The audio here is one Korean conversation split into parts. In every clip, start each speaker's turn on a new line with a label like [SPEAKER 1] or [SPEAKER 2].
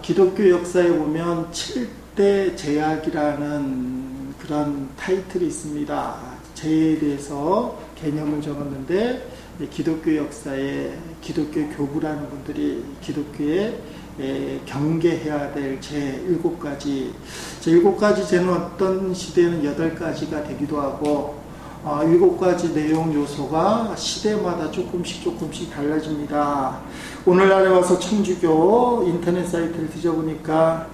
[SPEAKER 1] 기독교 역사에 보면 7대 제약이라는 그런 타이틀이 있습니다. 죄에 대해서 개념을 적었는데 기독교 역사에 기독교 교부라는 분들이 기독교에 경계해야 될 제 7가지, 제 7가지 죄는 어떤 시대에는 8가지가 되기도 하고 7가지 내용 요소가 시대마다 조금씩 달라집니다. 오늘날에 와서 천주교 인터넷 사이트를 뒤져보니까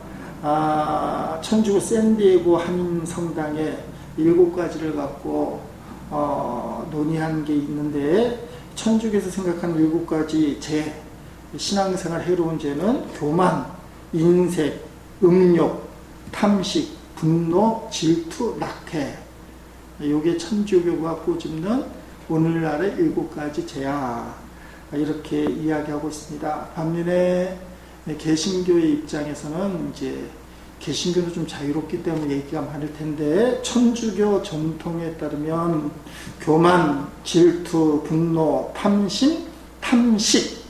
[SPEAKER 1] 천주교 샌디에고 한인성당에 7가지를 갖고 논의한 게 있는데, 천주교에서 생각하는 7가지 죄, 신앙생활 해로운 죄는 교만, 인색, 음욕, 탐식, 분노, 질투, 낙태. 요게 천주교가 꼬집는 오늘날의 7가지 죄야, 이렇게 이야기하고 있습니다. 반면에 개신교의 입장에서는 이제 개신교는 좀 자유롭기 때문에 얘기가 많을 텐데, 천주교 정통에 따르면 교만, 질투, 분노, 탐심, 탐식,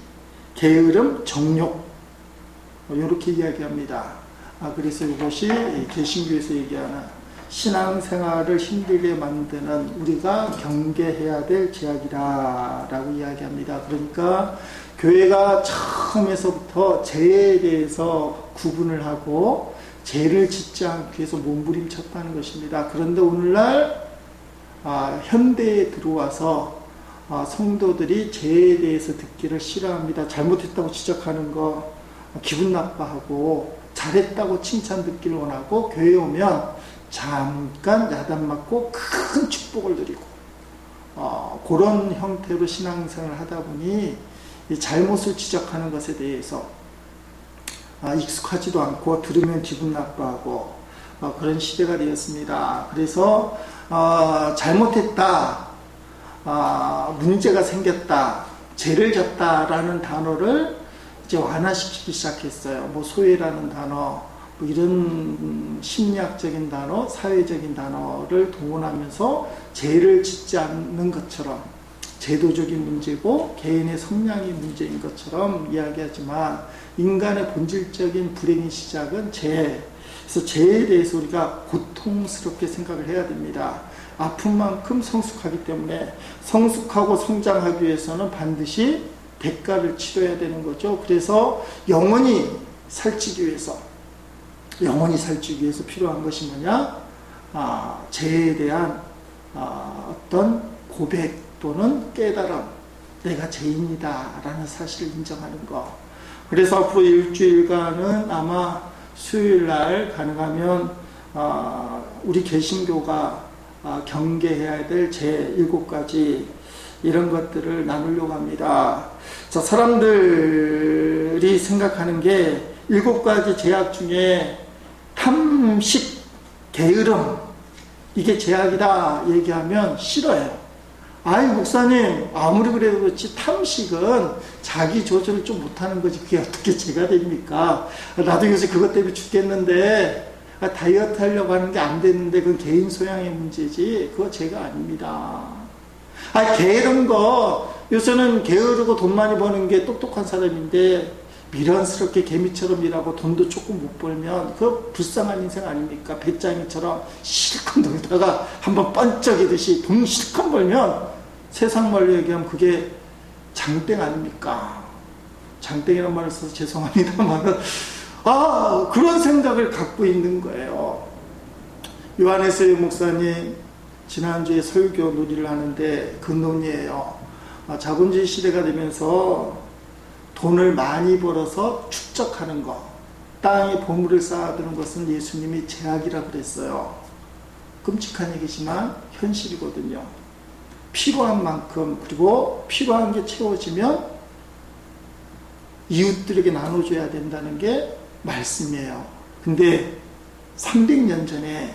[SPEAKER 1] 게으름, 정욕, 이렇게 이야기합니다. 그래서 이것이 개신교에서 얘기하는 신앙생활을 힘들게 만드는 우리가 경계해야 될 죄악이라고 이야기합니다. 그러니까 교회가 처음에서부터 죄에 대해서 구분을 하고 죄를 짓지 않기 위해서 몸부림쳤다는 것입니다. 그런데 오늘날 현대에 들어와서 성도들이 죄에 대해서 듣기를 싫어합니다. 잘못했다고 지적하는 거 기분 나빠하고, 잘했다고 칭찬 듣기를 원하고, 교회에 오면 잠깐 야단 맞고 큰 축복을 드리고, 그런 형태로 신앙생활을 하다 보니 이 잘못을 지적하는 것에 대해서 익숙하지도 않고 들으면 기분 나빠하고 그런 시대가 되었습니다. 그래서 잘못했다, 문제가 생겼다, 죄를 졌다라는 단어를 이제 완화시키기 시작했어요. 뭐 소외라는 단어, 뭐 이런 심리학적인 단어, 사회적인 단어를 동원하면서 죄를 짓지 않는 것처럼 제도적인 문제고 개인의 성향이 문제인 것처럼 이야기하지만, 인간의 본질적인 불행의 시작은 죄. 그래서 죄에 대해서 우리가 고통스럽게 생각을 해야 됩니다. 아픈 만큼 성숙하기 때문에, 성숙하고 성장하기 위해서는 반드시 대가를 치러야 되는 거죠. 그래서 영원히 살찌기 위해서 필요한 것이 뭐냐? 죄에 대한 어떤 고백 또는 깨달음, 내가 죄인이다 라는 사실을 인정하는 것. 그래서 앞으로 일주일간은 아마 수요일날 가능하면 우리 개신교가 경계해야 될 제 7가지, 이런 것들을 나누려고 합니다. 자, 사람들이 생각하는 게 7가지 죄악 중에 탐식, 게으름, 이게 죄악이다 얘기하면 싫어요. 아이, 목사님, 아무리 그래도 그렇지 탐식은 자기 조절을 좀 못하는 거지 그게 어떻게 죄가 됩니까? 나도 요새 그것 때문에 죽겠는데, 다이어트 하려고 하는 게 안 되는데 그건 개인 소양의 문제지 그거 죄가 아닙니다. 게으른 거, 요새는 게으르고 돈 많이 버는 게 똑똑한 사람인데 미련스럽게 개미처럼 일하고 돈도 조금 못 벌면 그거 불쌍한 인생 아닙니까? 배짱이처럼 실컷 놀다가 한번 번쩍이듯이 돈 실컷 벌면, 세상 말로 얘기하면 그게 장땡 아닙니까? 장땡이라는 말을 써서 죄송합니다만 그런 생각을 갖고 있는 거예요. 요한에스의 목사님 지난주에 설교 논의를 하는데 그 논의예요. 자본주의 시대가 되면서 돈을 많이 벌어서 축적하는 것, 땅에 보물을 쌓아두는 것은 예수님이 죄악이라고 그랬어요. 끔찍한 얘기지만 현실이거든요. 필요한 만큼, 그리고 필요한 게 채워지면 이웃들에게 나눠줘야 된다는 게 말씀이에요. 근데 300년 전에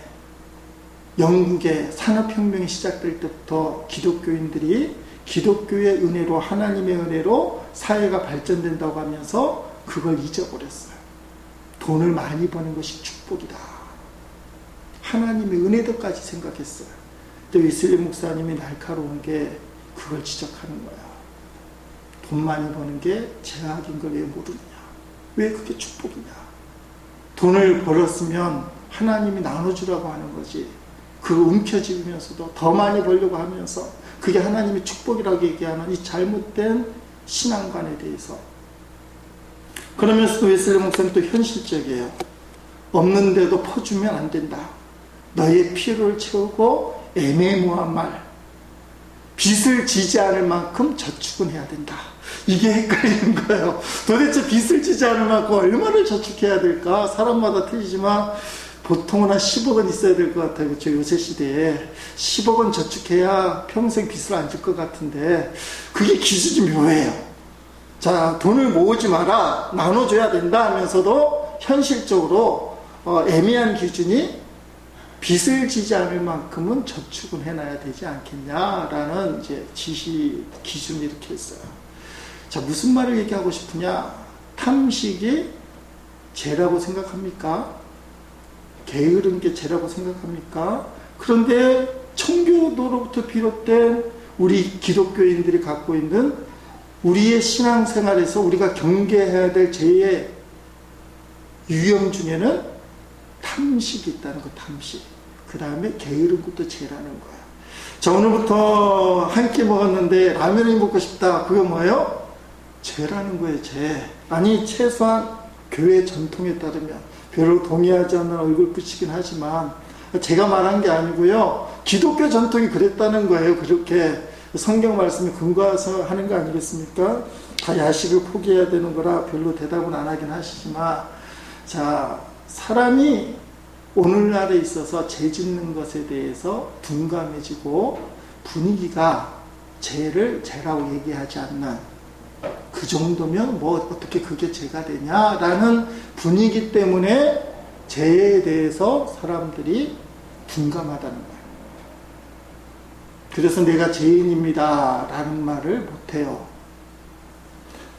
[SPEAKER 1] 영국의 산업혁명이 시작될 때부터 기독교인들이 기독교의 은혜로, 하나님의 은혜로 사회가 발전된다고 하면서 그걸 잊어버렸어요. 돈을 많이 버는 것이 축복이다, 하나님의 은혜도까지 생각했어요. 또 웨슬리 목사님이 날카로운 게 그걸 지적하는 거야. 돈 많이 버는 게 죄악인 걸 왜 모르느냐. 왜 그게 축복이냐? 돈을 벌었으면 하나님이 나눠주라고 하는 거지. 그거 움켜쥐면서도 더 많이 벌려고 하면서 그게 하나님의 축복이라고 얘기하는 이 잘못된 신앙관에 대해서. 그러면서도 웨슬리 목사님 또 현실적이에요. 없는데도 퍼주면 안 된다. 너의 필요를 채우고 애매모호한 말, 빚을 지지 않을 만큼 저축은 해야 된다. 이게 헷갈리는 거예요. 도대체 빚을 지지 않을 만큼 얼마를 저축해야 될까? 사람마다 틀리지만 보통은 한 10억은 있어야 될 것 같아요. 그렇죠? 요새 시대에 10억은 저축해야 평생 빚을 안 질 것 같은데 그게 기준이 묘해요. 자, 돈을 모으지 마라, 나눠줘야 된다 하면서도 현실적으로 애매한 기준이 빚을 지지 않을 만큼은 저축은 해놔야 되지 않겠냐라는 이제 기준이 이렇게 있어요. 자, 무슨 말을 얘기하고 싶으냐? 탐식이 죄라고 생각합니까? 게으른 게 죄라고 생각합니까? 그런데 청교도로부터 비롯된 우리 기독교인들이 갖고 있는 우리의 신앙생활에서 우리가 경계해야 될 죄의 유형 중에는 탐식이 있다는 거, 탐식. 그 다음에 게으른 것도 죄라는 거예요. 자, 오늘부터 한 끼 먹었는데 라면을 먹고 싶다. 그게 뭐예요? 죄라는 거예요, 죄. 아니, 최소한 교회 전통에 따르면 별로 동의하지 않는 얼굴 붙이긴 하지만 제가 말한 게 아니고요. 기독교 전통이 그랬다는 거예요. 그렇게 성경 말씀에 근거해서 하는 거 아니겠습니까? 다 야식을 포기해야 되는 거라 별로 대답은 안 하긴 하시지만, 자, 사람이 오늘날에 있어서 죄 짓는 것에 대해서 둔감해지고 분위기가 죄를 죄라고 얘기하지 않는, 그 정도면 뭐 어떻게 그게 죄가 되냐라는 분위기 때문에 죄에 대해서 사람들이 둔감하다는 거예요. 그래서 내가 죄인입니다 라는 말을 못해요.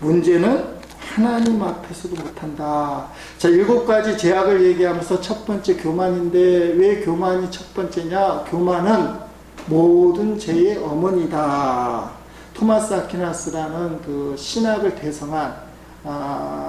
[SPEAKER 1] 문제는 하나님 앞에서도 못한다. 자, 7가지 죄악을 얘기하면서 첫 번째 교만인데, 왜 교만이 첫 번째냐? 교만은 모든 죄의 어머니다. 토마스 아퀴나스라는 그 신학을 대성한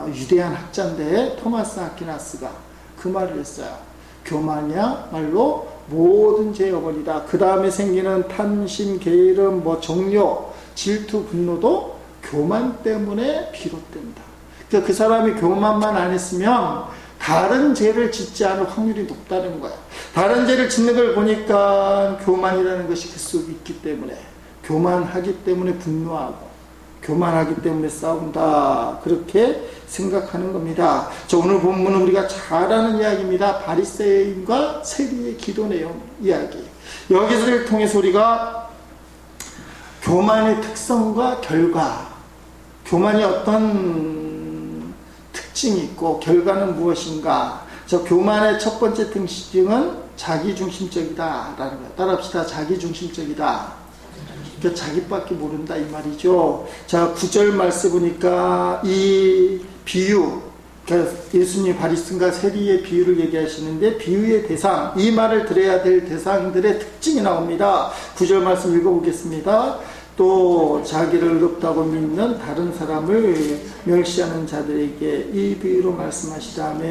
[SPEAKER 1] 위대한 학자인데, 토마스 아퀴나스가 그 말을 했어요. 교만이야말로 모든 죄의 어머니다. 그 다음에 생기는 탐심, 게으름, 종욕, 질투, 분노도 교만 때문에 비롯된다. 그러니까 그 사람이 교만만 안 했으면 다른 죄를 짓지 않을 확률이 높다는 거야. 다른 죄를 짓는 걸 보니까 교만이라는 것이 그 속에 있기 때문에, 교만하기 때문에 분노하고, 교만하기 때문에 싸운다. 그렇게 생각하는 겁니다. 자, 오늘 본문은 우리가 잘 아는 이야기입니다. 바리새인과 세리의 기도 내용 이야기. 여기서를 통해서 우리가 교만의 특성과 결과, 교만이 어떤 특징이 있고 결과는 무엇인가. 저 교만의 첫 번째 특징은 자기중심적이다 라는 거예요. 따라합시다. 자기중심적이다. 그러니까 자기밖에 모른다 이 말이죠. 자, 9절 말씀 보니까 이 비유, 그러니까 예수님 바리새인과 세리의 비유를 얘기하시는데, 비유의 대상, 이 말을 들어야 될 대상들의 특징이 나옵니다. 9절 말씀 읽어보겠습니다. 또 자기를 의롭다고 믿는 다른 사람을 멸시하는 자들에게 이 비유로 말씀하시다며.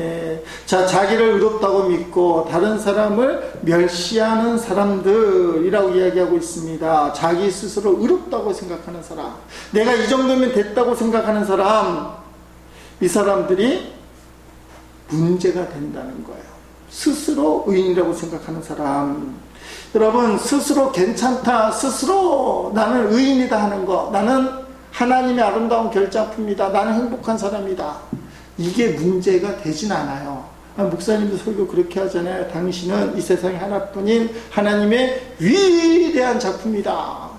[SPEAKER 1] 자, 자기를 의롭다고 믿고 다른 사람을 멸시하는 사람들이라고 이야기하고 있습니다. 자기 스스로 의롭다고 생각하는 사람, 내가 이 정도면 됐다고 생각하는 사람, 이 사람들이 문제가 된다는 거예요. 스스로 의인이라고 생각하는 사람. 여러분, 스스로 괜찮다, 스스로 나는 의인이다 하는 거, 나는 하나님의 아름다운 결장품이다, 나는 행복한 사람이다, 이게 문제가 되진 않아요. 목사님도 설교 그렇게 하잖아요. 당신은 이 세상에 하나뿐인 하나님의 위대한 작품이다.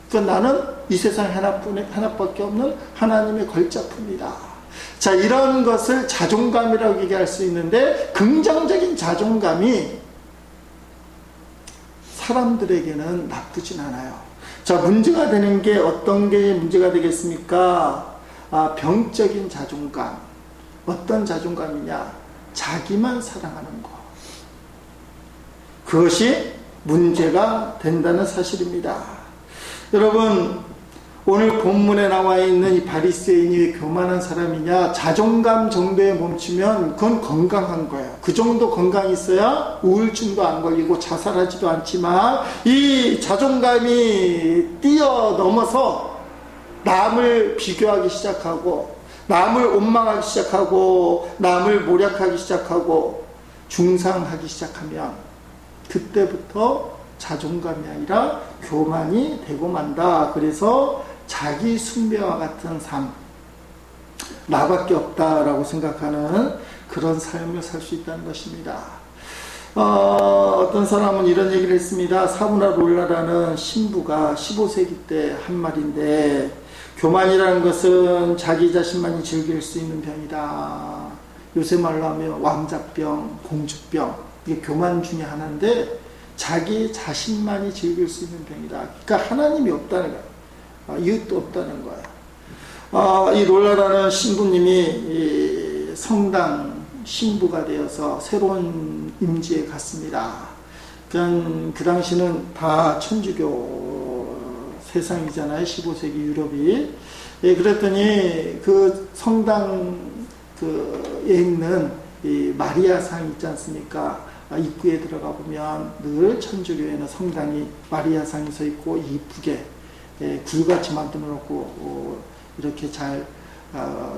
[SPEAKER 1] 그러니까 나는 이 세상에 하나밖에 없는 하나님의 걸작품이다. 자, 이런 것을 자존감이라고 얘기할 수 있는데, 긍정적인 자존감이 사람들에게는 나쁘진 않아요. 자, 문제가 되는 게 어떤 게 문제가 되겠습니까? 병적인 자존감. 어떤 자존감이냐? 자기만 사랑하는 거. 그것이 문제가 된다는 사실입니다. 여러분, 오늘 본문에 나와 있는 이 바리새인이 왜 교만한 사람이냐? 자존감 정도에 멈추면 그건 건강한 거예요. 그 정도 건강이 있어야 우울증도 안 걸리고 자살하지도 않지만, 이 자존감이 뛰어넘어서 남을 비교하기 시작하고, 남을 원망하기 시작하고, 남을 모략하기 시작하고, 중상하기 시작하면 그때부터 자존감이 아니라 교만이 되고 만다. 그래서 자기 숭배와 같은 삶, 나밖에 없다라고 생각하는 그런 삶을 살 수 있다는 것입니다. 어떤 사람은 이런 얘기를 했습니다. 사브나 롤라라는 신부가 15세기 때 한 말인데, 교만이라는 것은 자기 자신만이 즐길 수 있는 병이다. 요새 말로 하면 왕자병, 공주병, 이게 교만 중에 하나인데, 자기 자신만이 즐길 수 있는 병이다. 그러니까 하나님이 없다는 거예요. 이웃도 없다는 거예요. 이 롤라라는 신부님이 이 성당 신부가 되어서 새로운 임지에 갔습니다. 그 당시는 다 천주교 세상이잖아요. 15세기 유럽이. 예, 그랬더니 그 성당 그에 있는 이 마리아상 있지 않습니까? 입구에 들어가 보면 늘 천주교에는 성당이 마리아상이 서 있고 이쁘게 굴같이 만들어 놓고 이렇게 잘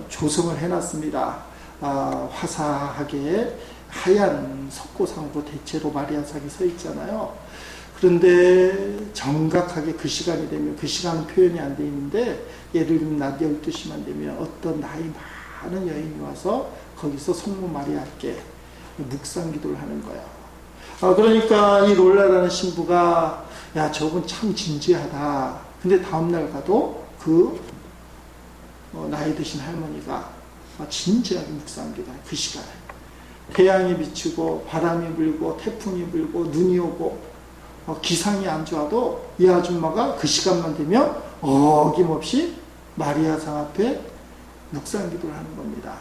[SPEAKER 1] 조성을 해놨습니다. 화사하게 하얀 석고상으로 대체로 마리아상이 서 있잖아요. 그런데 정각하게 그 시간이 되면, 그 시간은 표현이 안 돼 있는데, 예를 들면 낮 12시만 되면 어떤 나이 많은 여인이 와서 거기서 성모 마리아께 묵상 기도를 하는 거야. 그러니까 이 롤라라는 신부가, 야, 저분 참 진지하다. 근데 다음날 가도 그 나이 드신 할머니가 진지하게 묵상 기도해. 그 시간에 태양이 비치고 바람이 불고 태풍이 불고 눈이 오고 기상이 안 좋아도 이 아줌마가 그 시간만 되면 어김없이 마리아상 앞에 묵상 기도를 하는 겁니다.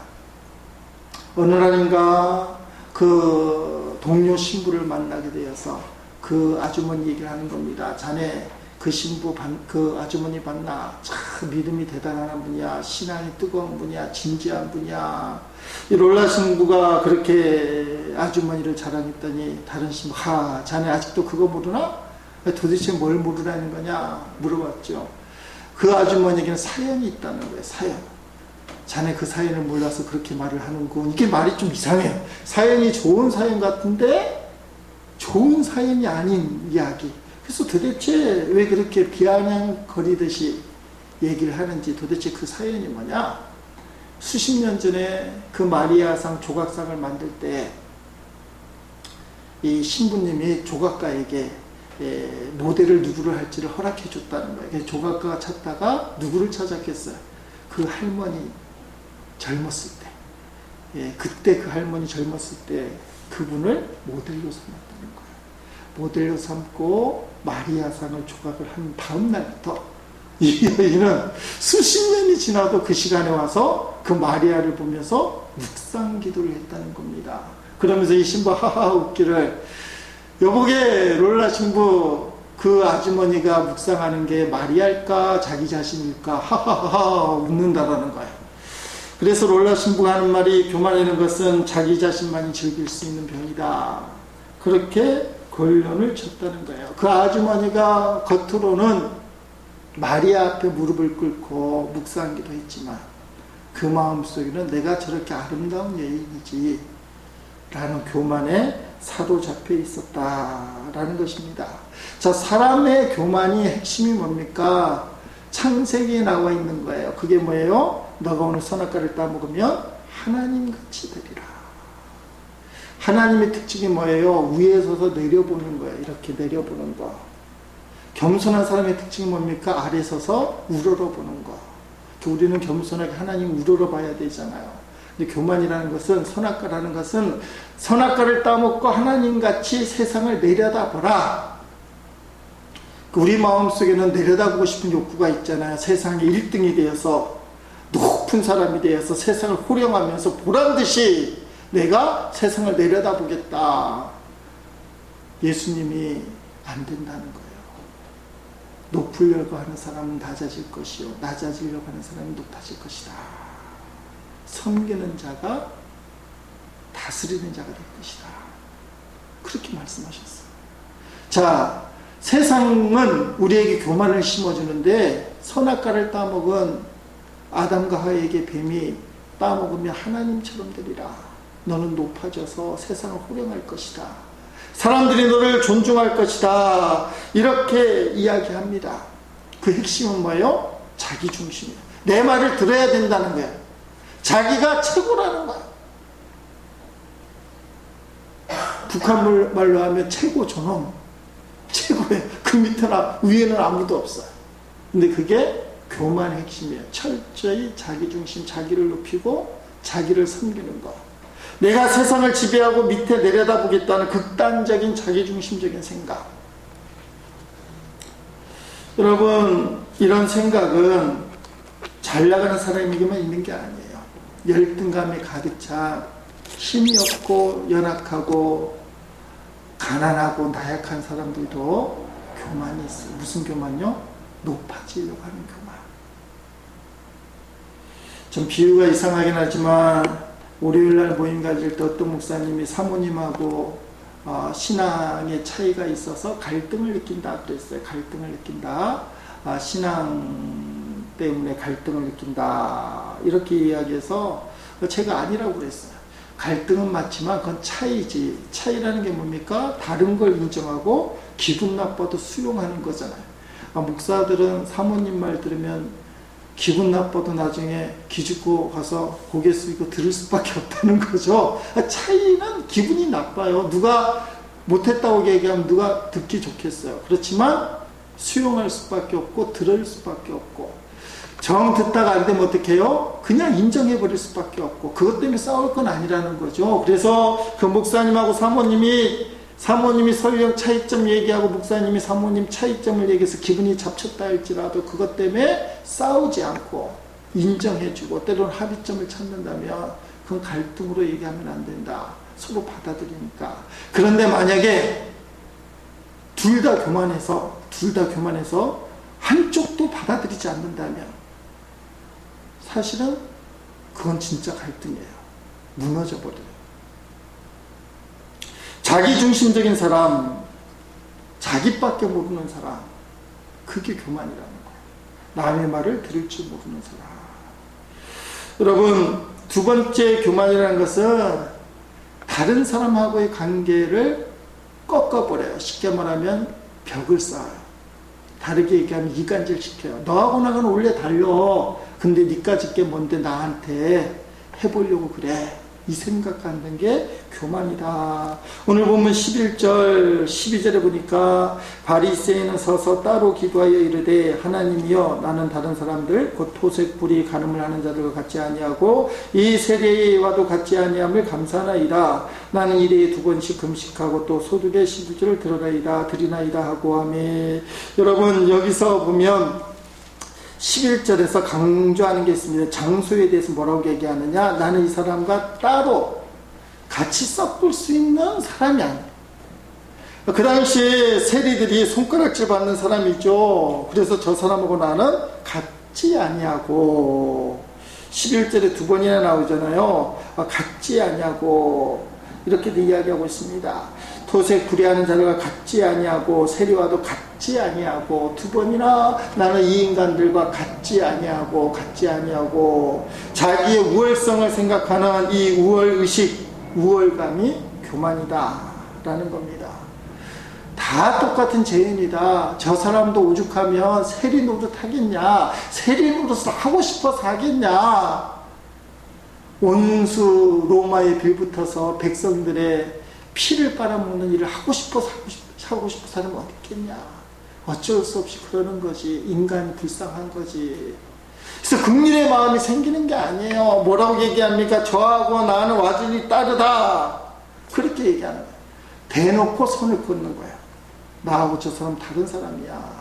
[SPEAKER 1] 어느 날인가 그 동료 신부를 만나게 되어서 그 아주머니 얘기를 하는 겁니다. 자네 그 신부 그 아주머니 봤나? 참 믿음이 대단한 분이야. 신앙이 뜨거운 분이야. 진지한 분이야. 이 롤라 신부가 그렇게 아주머니를 자랑했더니 다른 신부, 자네 아직도 그거 모르나? 도대체 뭘 모르라는 거냐? 물어봤죠. 그 아주머니에게는 사연이 있다는 거예요. 사연. 자네 그 사연을 몰라서 그렇게 말을 하는군. 이게 말이 좀 이상해요. 사연이 좋은 사연 같은데 좋은 사연이 아닌 이야기. 그래서 도대체 왜 그렇게 비아냥거리듯이 얘기를 하는지, 도대체 그 사연이 뭐냐? 수십 년 전에 그 마리아상 조각상을 만들 때 이 신부님이 조각가에게 모델을 누구를 할지를 허락해 줬다는 거예요. 그래서 조각가가 찾다가 누구를 찾았겠어요? 그 할머니 젊었을 때, 그때 그 할머니 젊었을 때 그분을 모델로 삼았다는 거예요. 모델로 삼고 마리아상을 조각을 한 다음 날부터 이 여인은 수십 년이 지나도 그 시간에 와서 그 마리아를 보면서 묵상 기도를 했다는 겁니다. 그러면서 이 신부 하하 웃기를, 여보게 롤라 신부, 그 아주머니가 묵상하는 게 마리아일까 자기 자신일까 하하하 웃는다라는 거예요. 그래서 롤라 신부가 하는 말이, 교만이라는 것은 자기 자신만이 즐길 수 있는 병이다. 그렇게 권련을 쳤다는 거예요. 그 아주머니가 겉으로는 마리아 앞에 무릎을 꿇고 묵상기도 했지만 그 마음속에는 내가 저렇게 아름다운 여인이지 라는 교만에 사로잡혀 있었다라는 것입니다. 자, 사람의 교만이 핵심이 뭡니까? 창세기에 나와 있는 거예요. 그게 뭐예요? 너가 오늘 선악과를 따먹으면 하나님같이 되리라. 하나님의 특징이 뭐예요? 위에 서서 내려보는 거예요. 이렇게 내려보는 거. 겸손한 사람의 특징이 뭡니까? 아래 서서 우러러보는 거. 우리는 겸손하게 하나님 우러러봐야 되잖아요. 근데 교만이라는 것은, 선악과라는 것은 선악과를 따먹고 하나님같이 세상을 내려다보라. 우리 마음속에는 내려다보고 싶은 욕구가 있잖아요. 세상의 1등이 되어서, 높은 사람이 되어서 세상을 호령하면서 보란듯이 내가 세상을 내려다보겠다. 예수님이 안 된다는 거예요. 높으려고 하는 사람은 낮아질 것이요 낮아지려고 하는 사람은 높아질 것이다. 섬기는 자가 다스리는 자가 될 것이다. 그렇게 말씀하셨어요. 자, 세상은 우리에게 교만을 심어주는데 선악과를 따먹은 아담과 하와에게 뱀이 따먹으면 하나님처럼 되리라. 너는 높아져서 세상을 호령할 것이다. 사람들이 너를 존중할 것이다. 이렇게 이야기합니다. 그 핵심은 뭐예요? 자기 중심이에요. 내 말을 들어야 된다는 거예요. 자기가 최고라는 거예요. 북한 말로 하면 최고 존엄. 최고예요. 그 밑에나 위에는 아무도 없어요. 근데 그게 교만의 핵심이에요. 철저히 자기 중심, 자기를 높이고 자기를 섬기는 것. 내가 세상을 지배하고 밑에 내려다보겠다는 극단적인 자기중심적인 생각. 여러분, 이런 생각은 잘 나가는 사람에게만 있는 게 아니에요. 열등감에 가득 차 힘이 없고 연약하고 가난하고 나약한 사람들도 교만이 있어요. 무슨 교만요? 높아지려고 하는 교만. 좀 비유가 이상하긴 하지만 월요일날 모임 가질 때 어떤 목사님이 사모님하고 신앙의 차이가 있어서 갈등을 느낀다 그랬어요. 갈등을 느낀다. 신앙 때문에 갈등을 느낀다. 이렇게 이야기해서 제가 아니라고 그랬어요. 갈등은 맞지만 그건 차이지. 차이라는 게 뭡니까? 다른 걸 인정하고 기분 나빠도 수용하는 거잖아요. 목사들은 사모님 말 들으면 기분 나빠도 나중에 기죽고 가서 고개 숙이고 들을 수밖에 없다는 거죠. 차이는 기분이 나빠요. 누가 못했다고 얘기하면 누가 듣기 좋겠어요. 그렇지만 수용할 수밖에 없고 들을 수밖에 없고 정 듣다가 안 되면 어떻게 해요? 그냥 인정해버릴 수밖에 없고 그것 때문에 싸울 건 아니라는 거죠. 그래서 그 목사님하고 사모님이 설령 차이점 얘기하고 목사님이 사모님 차이점을 얘기해서 기분이 잡쳤다 할지라도 그것 때문에 싸우지 않고 인정해주고 때로는 합의점을 찾는다면 그건 갈등으로 얘기하면 안 된다. 서로 받아들이니까. 그런데 만약에 둘 다 교만해서 한쪽도 받아들이지 않는다면 사실은 그건 진짜 갈등이에요. 무너져버려요. 자기중심적인 사람, 자기밖에 모르는 사람, 그게 교만이라는 거예요. 남의 말을 들을 줄 모르는 사람. 여러분, 두 번째 교만이라는 것은 다른 사람하고의 관계를 꺾어버려요. 쉽게 말하면 벽을 쌓아요. 다르게 얘기하면 이간질 시켜요. 너하고 나는 원래 달려. 근데 니까짓 게 뭔데 나한테 해보려고 그래. 이 생각 갖는 게 교만이다. 오늘 보면 11절 12절에 보니까 바리새인은 서서 따로 기도하여 이르되 하나님이여 나는 다른 사람들 곧 토색 불이 간음을 하는 자들과 같지 아니하고 이 세례와도 같지 아니함을 감사하나이다. 나는 일에 2번씩 금식하고 또 소득의 12주를 드리나이다 하고 하매. 여러분 여기서 보면 11절에서 강조하는 게 있습니다. 장소에 대해서 뭐라고 얘기하느냐? 나는 이 사람과 따로 같이 섞을 수 있는 사람이 아니에요. 그 당시에 세리들이 손가락질 받는 사람이죠. 그래서 저 사람하고 나는 같지 아니하고 11절에 2번이나 나오잖아요. 같지 아니하고 이렇게도 이야기하고 있습니다. 토색 불의하는 자들과 같지 아니하고 세리와도 같지 아니하고 2번이나 나는 이 인간들과 같지 아니하고 자기의 우월성을 생각하는 이 우월의식, 우월감이 교만이다 라는 겁니다. 다 똑같은 죄인이다. 저 사람도 오죽하면 세리 노릇 하겠냐, 세리 노릇을 하고 싶어서 하겠냐. 원수 로마에 빌붙어서 백성들의 피를 빨아먹는 일을 하고 싶어서 하는 건 어딨겠냐. 어쩔 수 없이 그러는 거지. 인간이 불쌍한 거지. 그래서 긍휼의 마음이 생기는 게 아니에요. 뭐라고 얘기합니까? 저하고 나는 완전히 다르다. 그렇게 얘기하는 거예요. 대놓고 선을 긋는 거예요. 나하고 저 사람 다른 사람이야.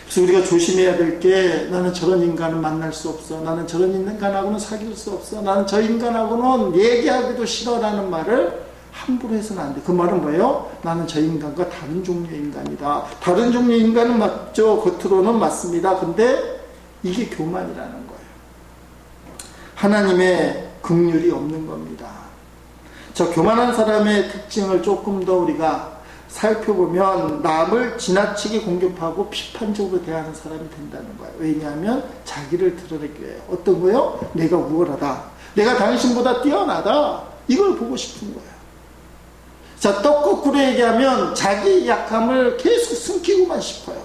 [SPEAKER 1] 그래서 우리가 조심해야 될 게 나는 저런 인간은 만날 수 없어. 나는 저런 인간하고는 사귈 수 없어. 나는 저 인간하고는 얘기하기도 싫어라는 말을 함부로 해서는 안 돼. 그 말은 뭐예요? 나는 저 인간과 다른 종류의 인간이다. 다른 종류의 인간은 맞죠. 겉으로는 맞습니다. 근데 이게 교만이라는 거예요. 하나님의 긍휼이 없는 겁니다. 저 교만한 사람의 특징을 조금 더 우리가 살펴보면 남을 지나치게 공격하고 비판적으로 대하는 사람이 된다는 거예요. 왜냐하면 자기를 드러내기 위해요. 어떤 거요? 내가 우월하다. 내가 당신보다 뛰어나다. 이걸 보고 싶은 거예요. 자, 또 거꾸로 얘기하면 자기 약함을 계속 숨기고만 싶어요.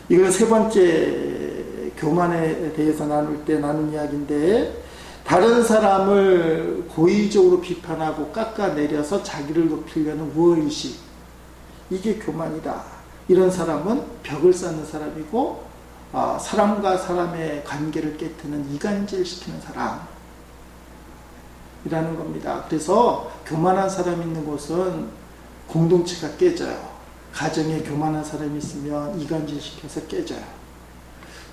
[SPEAKER 1] 이건 세 번째 교만에 대해서 나눌 때 나눈 이야기인데, 다른 사람을 고의적으로 비판하고 깎아내려서 자기를 높이려는 우월의식, 이게 교만이다. 이런 사람은 벽을 쌓는 사람이고, 사람과 사람의 관계를 깨트는 이간질시키는 사람이라는 겁니다. 그래서 교만한 사람이 있는 곳은 공동체가 깨져요. 가정에 교만한 사람이 있으면 이간질시켜서 깨져요.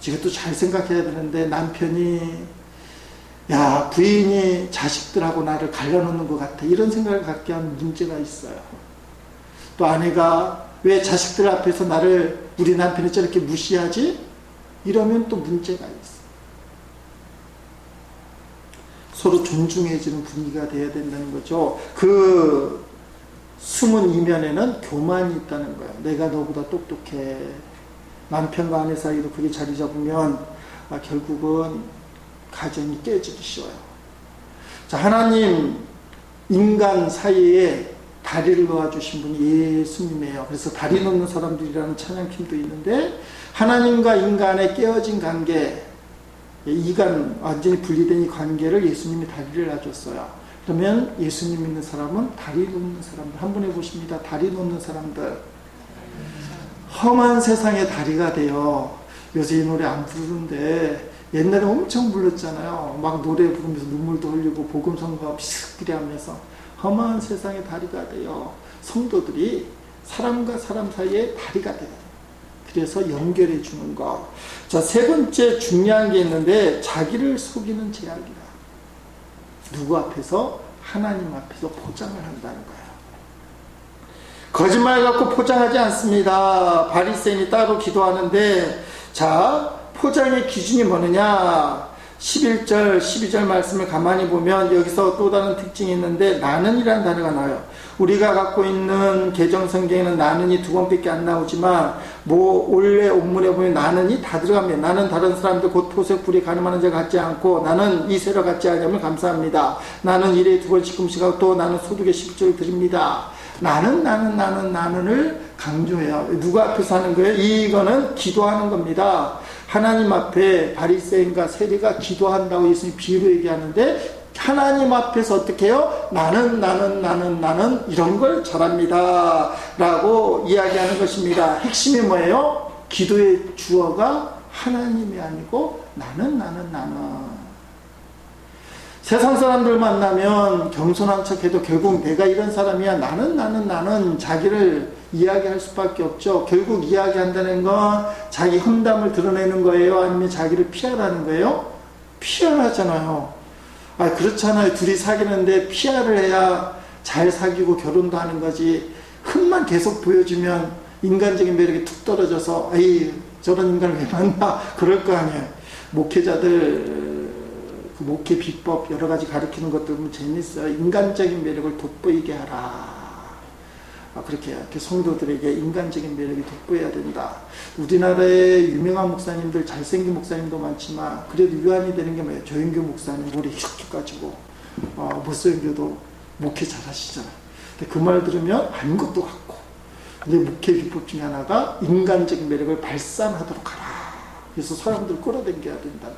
[SPEAKER 1] 이것도 잘 생각해야 되는데, 남편이 야, 부인이 자식들하고 나를 갈라놓는 것 같아, 이런 생각을 갖게 하는 문제가 있어요. 또 아내가 왜 자식들 앞에서 우리 남편이 저렇게 무시하지? 이러면 또 문제가 있어. 서로 존중해지는 분위기가 돼야 된다는 거죠. 그 숨은 이면에는 교만이 있다는 거예요. 내가 너보다 똑똑해. 남편과 아내 사이도 그게 자리 잡으면 결국은 가정이 깨지기 쉬워요. 자, 하나님, 인간 사이에 다리를 놓아주신 분이 예수님이에요. 그래서 다리 놓는 사람들이라는 찬양팀도 있는데, 하나님과 인간의 깨어진 관계, 이간 완전히 분리된 이 관계를 예수님이 다리를 놔줬어요. 그러면 예수님 믿는 사람은 다리 놓는 사람들, 한번 해보십니다. 다리 놓는 사람들, 험한 세상의 다리가 돼요. 요새 이 노래 안 부르는데 옛날에 엄청 불렀잖아요. 막 노래 부르면서 눈물도 흘리고 복음성가와 비슷하게 하면서 험한 세상의 다리가 돼요. 성도들이 사람과 사람 사이에 다리가 돼요. 그래서 연결해 주는 거. 자, 세 번째 중요한 게 있는데, 자기를 속이는 제약이다. 누구 앞에서? 하나님 앞에서 포장을 한다는 거예요. 거짓말 갖고 포장하지 않습니다. 바리새인이 따로 기도하는데, 자, 포장의 기준이 뭐느냐? 11절, 12절 말씀을 가만히 보면 여기서 또 다른 특징이 있는데, 나는이라는 단어가 나와요. 우리가 갖고 있는 개정성경에는 나는이 두 번밖에 안 나오지만, 원래 온문에 보면 나는이 다 들어갑니다. 나는 다른 사람들 곧 토색 불이 가늠하는 자 같지 않고, 나는 이세로 같지 않으면 감사합니다. 나는 일에 두 번씩 금식하고, 또 나는 소득에 10조를 드립니다. 나는을 강조해요. 누구 앞에서 하는 거예요? 이거는 기도하는 겁니다. 하나님 앞에 바리새인과 세리가 기도한다고 예수님이 비유로 얘기하는데, 하나님 앞에서 어떻게 해요? 나는 이런 걸 잘합니다 라고 이야기하는 것입니다. 핵심이 뭐예요? 기도의 주어가 하나님이 아니고 나는. 세상 사람들 만나면 겸손한 척해도 결국 내가 이런 사람이야, 나는 자기를 이야기할 수밖에 없죠. 결국 이야기한다는 건 자기 험담을 드러내는 거예요? 아니면 자기를 피하라는 거예요? 피하라잖아요. 그렇잖아요. 둘이 사귀는데 피하를 해야 잘 사귀고 결혼도 하는 거지. 흠만 계속 보여주면 인간적인 매력이 툭 떨어져서 저런 인간을 왜 만나? 그럴 거 아니에요. 목회자들 그 목회 비법 여러 가지 가르치는 것들 보면 재밌어요. 인간적인 매력을 돋보이게 하라. 그렇게 성도들에게 인간적인 매력이 돋보여야 된다. 우리나라의 유명한 목사님들, 잘생긴 목사님도 많지만 그래도 유한이 되는 게 뭐예요? 조영교 목사님 머리 휙 가지고 못생겨도 목회 잘하시잖아요. 근데 그 말 들으면 아닌 것도 같고. 근데 목회 비법 중에 하나가 인간적인 매력을 발산하도록 하라. 그래서 사람들 끌어당겨야 된다.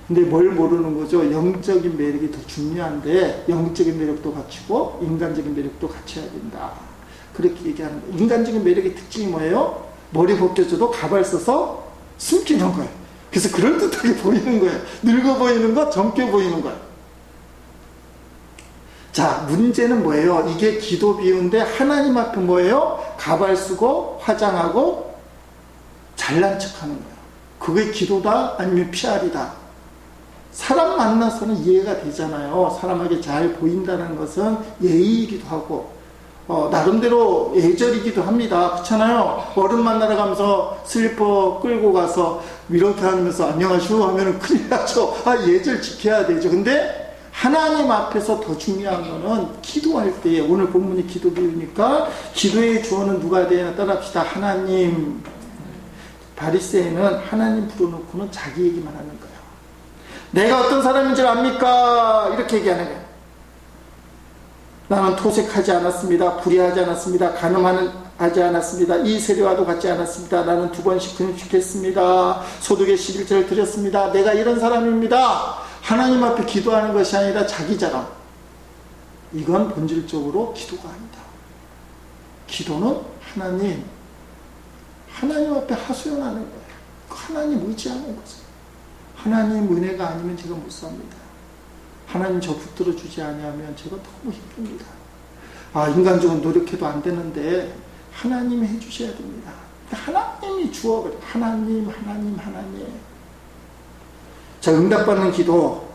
[SPEAKER 1] 근데 뭘 모르는 거죠? 영적인 매력이 더 중요한데, 영적인 매력도 갖추고 인간적인 매력도 갖춰야 된다. 그렇게 얘기하는 거예요. 인간적인 매력의 특징이 뭐예요? 머리 벗겨져도 가발 써서 숨기는 거예요. 그래서 그럴듯하게 보이는 거예요. 늙어 보이는 거, 젊게 보이는 거예요. 자, 문제는 뭐예요? 이게 기도 비유인데 하나님 앞에 뭐예요? 가발 쓰고 화장하고 잘난 척하는 거예요. 그게 기도다? 아니면 피알이다? 사람 만나서는 이해가 되잖아요. 사람에게 잘 보인다는 것은 예의이기도 하고 나름대로 예절이기도 합니다. 그렇잖아요. 어른 만나러 가면서 슬리퍼 끌고 가서 이렇게 하면서 안녕하시오 하면은 큰일 나죠. 예절 지켜야 되죠. 근데 하나님 앞에서 더 중요한 거는 기도할 때에, 오늘 본문이 기도 비유니까 기도의 주어는 누가 되나 따라합시다. 하나님. 바리새인은 하나님 불러놓고는 자기 얘기만 하는 거예요. 내가 어떤 사람인 줄 압니까? 이렇게 얘기하는 거예요. 나는 토색하지 않았습니다. 불의하지 않았습니다. 간음하지 않았습니다. 이 세례와도 같지 않았습니다. 나는 2번씩 금식했습니다. 소득의 11조를 드렸습니다. 내가 이런 사람입니다. 하나님 앞에 기도하는 것이 아니라 자기 자랑. 이건 본질적으로 기도가 아니다. 기도는 하나님 앞에 하소연하는 거예요. 하나님 의지하는 거죠. 하나님 은혜가 아니면 제가 못 삽니다. 하나님 저 붙들어 주지 아니하면 제가 너무 힘듭니다. 인간적으로 노력해도 안 되는데 하나님이 해주셔야 됩니다. 하나님이 주어버려요. 하나님. 자, 응답받는 기도,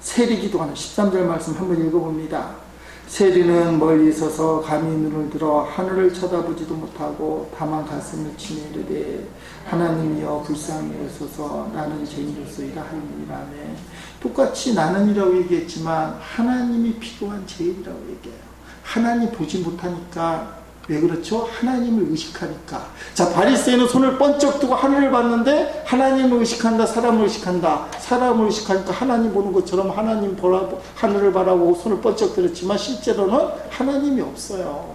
[SPEAKER 1] 세리 기도하는 13절 말씀 한번 읽어봅니다. 세리는 멀리 서서 감히 눈을 들어 하늘을 쳐다보지도 못하고 다만 가슴을 치며 이르되 하나님이여 불쌍히 여소서 나는 죄인으로서이다 하니라며. 똑같이 나는이라고 얘기했지만 하나님이 필요한 죄인이라고 얘기해요. 하나님 보지 못하니까. 왜 그렇죠? 하나님을 의식하니까. 자, 바리새인은 손을 번쩍 뜨고 하늘을 봤는데 하나님을 의식한다, 사람을 의식한다. 사람을 의식하니까 하나님 보는 것처럼 하나님 보라고 하늘을 바라고 손을 번쩍 들었지만 실제로는 하나님이 없어요.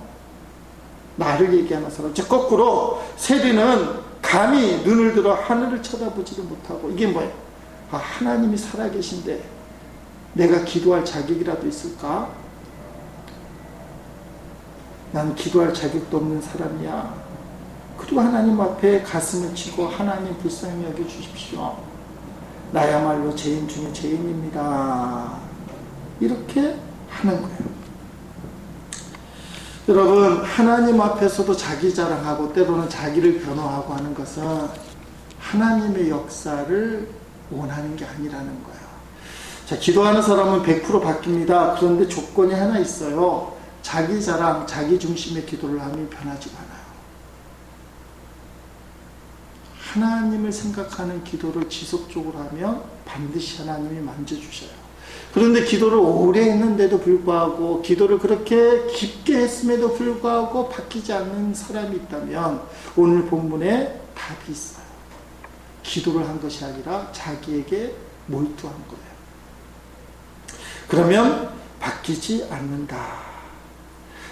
[SPEAKER 1] 나를 얘기하는 사람. 즉 거꾸로 세리는 감히 눈을 들어 하늘을 쳐다보지도 못하고, 이게 뭐예요? 하나님이 살아계신데 내가 기도할 자격이라도 있을까? 난 기도할 자격도 없는 사람이야. 그리고 하나님 앞에 가슴을 치고 하나님 불쌍히 여겨주십시오. 나야말로 죄인 중에 죄인입니다. 이렇게 하는 거예요. 여러분, 하나님 앞에서도 자기 자랑하고 때로는 자기를 변호하고 하는 것은 하나님의 역사를 원하는 게 아니라는 거예요. 자, 기도하는 사람은 100% 바뀝니다. 그런데 조건이 하나 있어요. 자기 자랑, 자기 중심의 기도를 하면 변하지가 않아요. 하나님을 생각하는 기도를 지속적으로 하면 반드시 하나님이 만져주셔요. 그런데 기도를 오래 했는데도 불구하고, 기도를 그렇게 깊게 했음에도 불구하고 바뀌지 않는 사람이 있다면 오늘 본문에 답이 있어요. 기도를 한 것이 아니라 자기에게 몰두한 거예요. 그러면 바뀌지 않는다.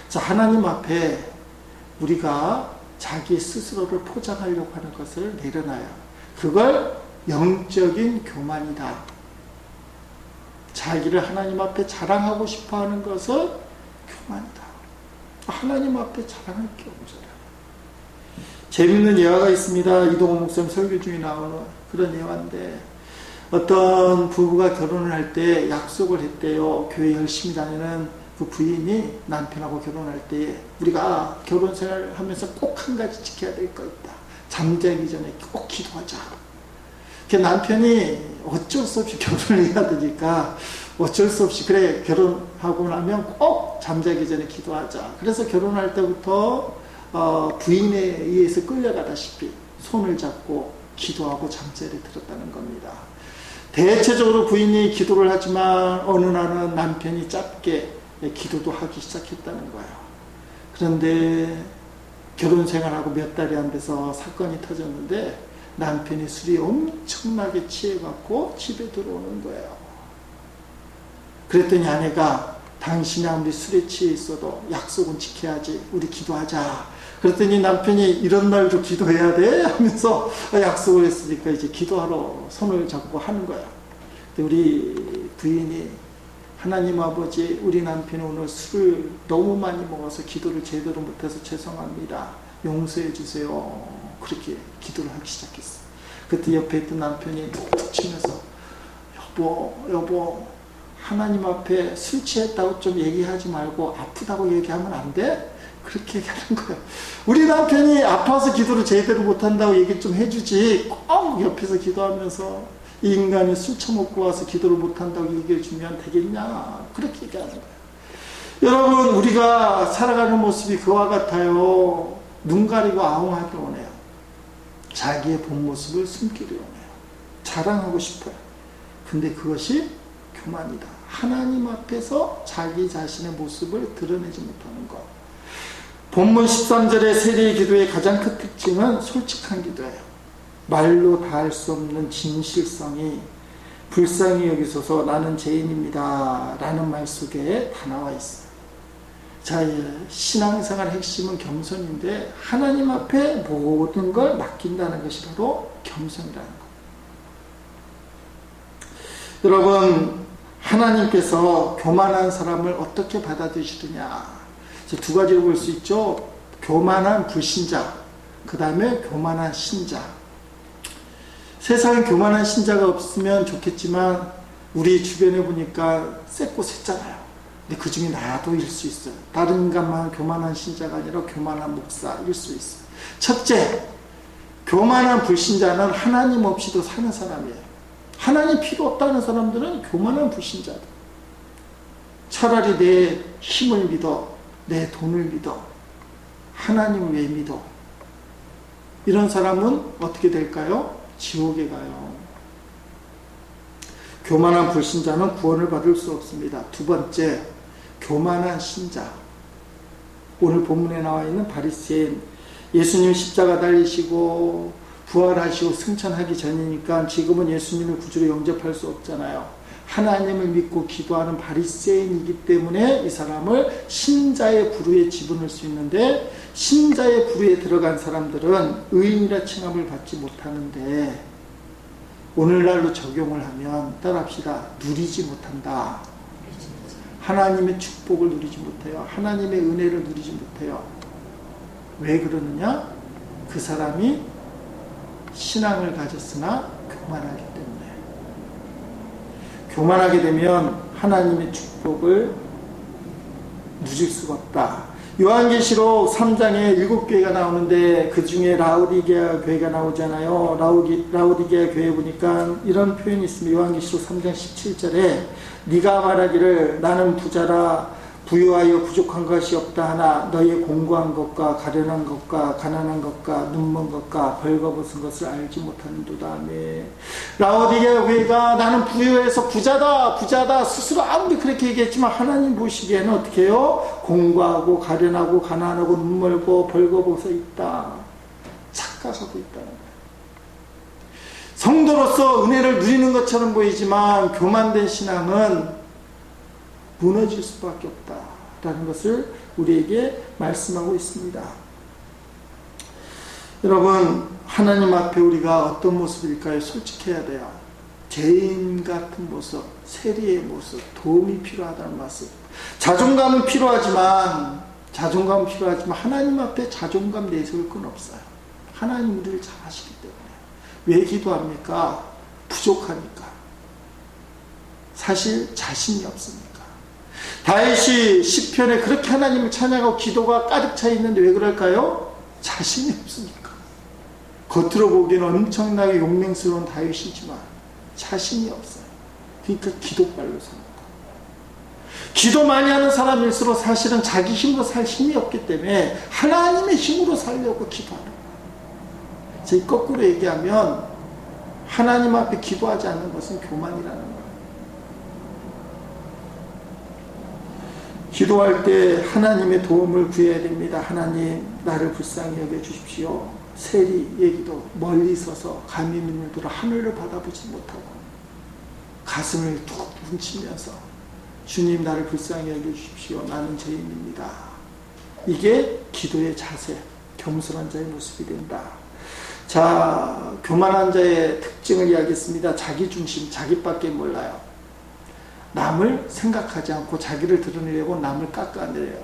[SPEAKER 1] 자, 하나님 앞에 우리가 자기 스스로를 포장하려고 하는 것을 내려놔요. 그걸 영적인 교만이다. 자기를 하나님 앞에 자랑하고 싶어 하는 것은 교만이다. 하나님 앞에 자랑할 게 없잖아요. 재밌는 예화가 있습니다. 이동호 목사님 설교 중에 나오는 그런 예화인데, 어떤 부부가 결혼을 할 때 약속을 했대요. 교회 열심히 다니는 그 부인이 남편하고 결혼할 때 우리가 결혼 생활을 하면서 꼭 한 가지 지켜야 될 거 있다. 잠자기 전에 꼭 기도하자. 그 남편이 어쩔 수 없이 결혼을 해야 되니까 어쩔 수 없이 그래, 결혼하고 나면 꼭 잠자기 전에 기도하자. 그래서 결혼할 때부터 부인에 의해서 끌려가다시피 손을 잡고 기도하고 잠자리에 들었다는 겁니다. 대체적으로 부인이 기도를 하지만 어느 날은 남편이 짧게 기도도 하기 시작했다는 거예요. 그런데 결혼 생활하고 몇 달이 안 돼서 사건이 터졌는데 남편이 술이 엄청나게 취해갖고 집에 들어오는 거예요. 그랬더니 아내가 당신이 아무리 술에 취해 있어도 약속은 지켜야지, 우리 기도하자. 그랬더니 남편이 이런 날도 기도해야 돼? 하면서 약속을 했으니까 이제 기도하러 손을 잡고 하는 거야. 근데 우리 부인이 하나님 아버지, 우리 남편이 오늘 술을 너무 많이 먹어서 기도를 제대로 못해서 죄송합니다. 용서해 주세요. 그렇게 기도를 하기 시작했어. 그때 옆에 있던 남편이 툭툭 치면서 여보 하나님 앞에 술 취했다고 좀 얘기하지 말고 아프다고 얘기하면 안 돼? 그렇게 얘기하는 거예요. 우리 남편이 아파서 기도를 제대로 못한다고 얘기 좀 해주지 꼭 옆에서 기도하면서 이 인간이 술 처먹고 와서 기도를 못한다고 얘기해주면 되겠냐? 그렇게 얘기하는 거예요. 여러분, 우리가 살아가는 모습이 그와 같아요. 눈 가리고 아웅하기 원해요. 자기의 본 모습을 숨기려 원해요. 자랑하고 싶어요. 근데 그것이 교만이다. 하나님 앞에서 자기 자신의 모습을 드러내지 못하는 것. 본문 13절의 세리의 기도의 가장 큰 특징은 솔직한 기도예요. 말로 다할 수 없는 진실성이 불쌍히 여기소서 나는 죄인입니다 라는 말 속에 다 나와 있어요. 자, 신앙생활의 핵심은 겸손인데 하나님 앞에 모든 걸 맡긴다는 것이 바로 겸손이라는 것. 여러분, 하나님께서 교만한 사람을 어떻게 받아들이시느냐, 두 가지로 볼 수 있죠. 교만한 불신자, 그 다음에 교만한 신자. 세상에 교만한 신자가 없으면 좋겠지만 우리 주변에 보니까 쎄고 셌잖아요. 근데 그 중에 나도 일 수 있어요. 다른 인간만 교만한 신자가 아니라 교만한 목사일 수 있어요. 첫째, 교만한 불신자는 하나님 없이도 사는 사람이에요. 하나님 필요 없다는 사람들은 교만한 불신자들. 차라리 내 힘을 믿어, 내 돈을 믿어, 하나님을 왜 믿어? 이런 사람은 어떻게 될까요? 지옥에 가요. 교만한 불신자는 구원을 받을 수 없습니다. 두 번째, 교만한 신자. 오늘 본문에 나와 있는 바리새인, 예수님 십자가 달리시고 부활하시고 승천하기 전이니까 지금은 예수님을 구주로 영접할 수 없잖아요. 하나님을 믿고 기도하는 바리새인이기 때문에 이 사람을 신자의 부류에 집어넣을 수 있는데, 신자의 부류에 들어간 사람들은 의인이라 칭함을 받지 못하는데 오늘날로 적용을 하면 따라합시다. 누리지 못한다. 하나님의 축복을 누리지 못해요. 하나님의 은혜를 누리지 못해요. 왜 그러느냐? 그 사람이 신앙을 가졌으나 교만하기 때문에. 교만하게 되면 하나님의 축복을 누릴 수가 없다. 요한계시록 3장에 7교회가 나오는데 그 중에 라오디게아 교회가 나오잖아요. 라오디게아 교회 보니까 이런 표현이 있습니다. 요한계시록 3장 17절에 네가 말하기를 나는 부자라 부유하여 부족한 것이 없다 하나 너희의 공고한 것과 가련한 것과 가난한 것과 눈먼 것과 벌거벗은 것을 알지 못하는도다. 라오디게아 교회가 나는 부유해서 부자다 스스로 아무리 그렇게 얘기했지만 하나님 보시기에는 어떻게 해요? 공고하고 가련하고 가난하고 눈멀고 벌거벗어 있다. 착각하고 있다는 거예요. 성도로서 은혜를 누리는 것처럼 보이지만 교만된 신앙은 무너질 수밖에 없다라는 것을 우리에게 말씀하고 있습니다. 여러분, 하나님 앞에 우리가 어떤 모습일까요? 솔직해야 돼요. 죄인 같은 모습, 세리의 모습, 도움이 필요하다는 모습. 자존감은 필요하지만 하나님 앞에 자존감 내세울 건 없어요. 하나님 우리를 잘 아시기 때문에. 왜 기도합니까? 부족하니까. 사실 자신이 없으니까. 다윗이 시편에 그렇게 하나님을 찬양하고 기도가 가득 차 있는데 왜 그럴까요? 자신이 없으니까. 겉으로 보기에는 엄청나게 용맹스러운 다윗이지만 자신이 없어요. 그러니까 기도빨로 삽니다. 기도 많이 하는 사람일수록 사실은 자기 힘으로 살 힘이 없기 때문에 하나님의 힘으로 살려고 기도하는 거예요. 제 거꾸로 얘기하면 하나님 앞에 기도하지 않는 것은 교만이라는 거예요. 기도할 때 하나님의 도움을 구해야 됩니다. 하나님, 나를 불쌍히 여겨주십시오. 세리의 기도, 멀리 서서 감히 믿는 들어 하늘을 바라보지 못하고 가슴을 툭 뭉치면서 주님, 나를 불쌍히 여겨주십시오. 나는 죄인입니다. 이게 기도의 자세, 겸손한 자의 모습이 된다. 자, 교만한 자의 특징을 이야기했습니다. 자기중심, 자기밖에 몰라요. 남을 생각하지 않고 자기를 드러내려고 남을 깎아내려요.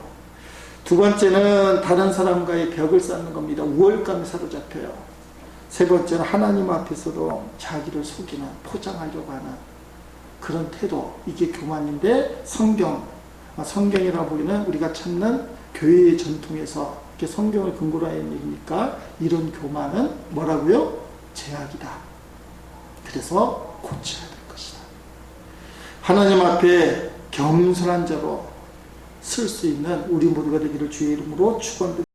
[SPEAKER 1] 두 번째는 다른 사람과의 벽을 쌓는 겁니다. 우월감에 사로잡혀요. 세 번째는 하나님 앞에서도 자기를 속이는, 포장하려고 하는 그런 태도. 이게 교만인데 성경이라고 보기는 우리가 찾는 교회의 전통에서 이렇게 성경을 근거로 하는 얘기니까 이런 교만은 뭐라고요? 죄악이다. 그래서 고쳐야 될 것이다. 하나님 앞에 겸손한 자로 설 수 있는 우리 모두가 되기를 주의 이름으로 축원드립니다.